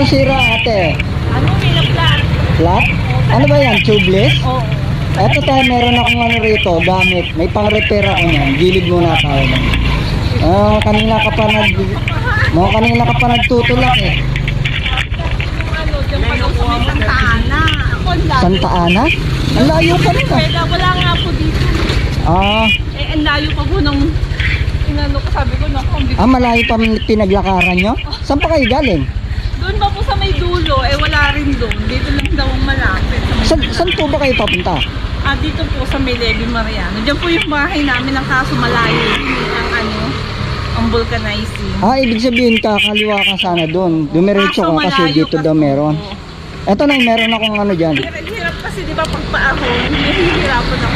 Anong sira ate? Ano, may na-flat. Flat? Ano ba yan? Tubeless? Oo. Eto tayo, meron akong ano rito, gamit. May pang-repair ako niyan. Gilid muna tayo. Kanina ka pa kanina ka pa nagtutulak eh. Yung ano, dyan pa daw sa may Santa Ana. Ako, ang layo. Santa Ana? Ang layo pa rin ah. Wala nga po dito. Ah, Ang layo pa po nung inano ko, sabi ko, naku, ang bigat. malayo pa pinaglakaran nyo? Saan pa kayo galing? Doon ba po sa may dulo, wala rin doon. Dito lang daw ang malapit. Saan po ba kayo papunta? Dito po sa may Levi Mariano. Diyan po yung bahay namin, ang kaso malayo. Ang ano, ang vulcanizing. Ibig sabihin kakaliwa ka sana doon. Dumiretso ka kasi malayo dito daw meron. Eto na, meron akong ano dyan. Hirap kasi, di ba, pag paahon, nahihirapan ako.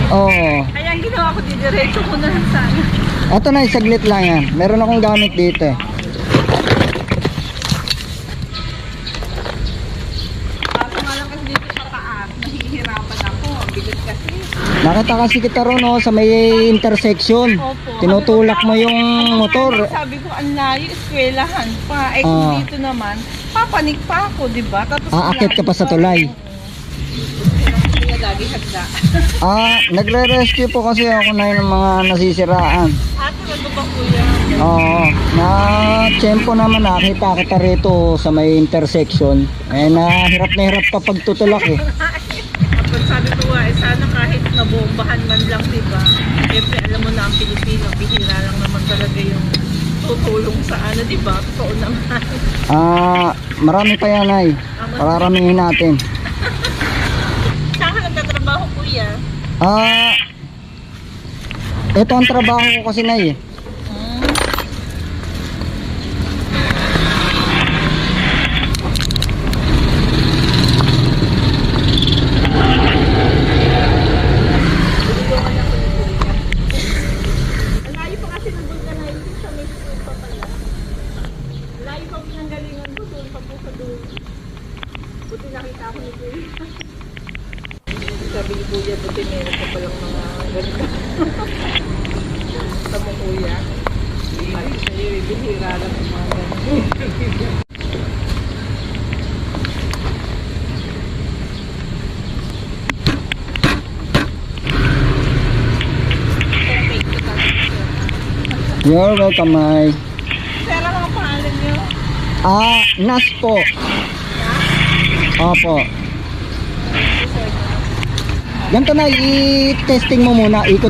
Oo. Kaya ang ginawa ko, didiretso ko na lang sana. Eto na, saglit lang yan. Meron akong gamit dito eh. Kaso nga lang kasi dito sa taas, nahihirapan ako. Ang bigat kasi. Nakita kasi kita ron sa may intersection. Opo. Tinutulak mo yung motor. Sabi ko, ang layo, eskwelahan pa. Kung dito naman, papanik pa ako, di ba? Tapos Aakit ka pa sa tulay. Hindi na lagi hagda. Nagre-rescue po kasi ako na ng mga nasisiraan. Talaga ba kuya? Oo. Tiyempo naman nakita kita rito sa may intersection. Nahirap na hirap ka pagtutulak eh. Kapag sabi ko nga, sana kahit nabombahan man lang, di ba? Siyempre, alam mo na ang Pilipino, bihira lang naman talaga yung tutulong sa ano, di ba? Totoo naman. Marami pa yan ay. Pararamihin natin. Saan ka nagtatrabaho, kuya? Ito ang trabaho ko kasi na eh. Layo pa kasi ng vulcanizing sa may school pa pala. Layo pa pinanggalingan ko doon pa po sa doon. Buti nakita ko ni kuya. Sabi ni kuya, buti meron pa palang mga ganito. Tama kuya. Ay, sa'yo, bihira lang yung mga ganito. You're welcome, May. Sir, ano ang pangalan niyo? Nas po. Opo. Ganito na, i-testing mo muna. Ikot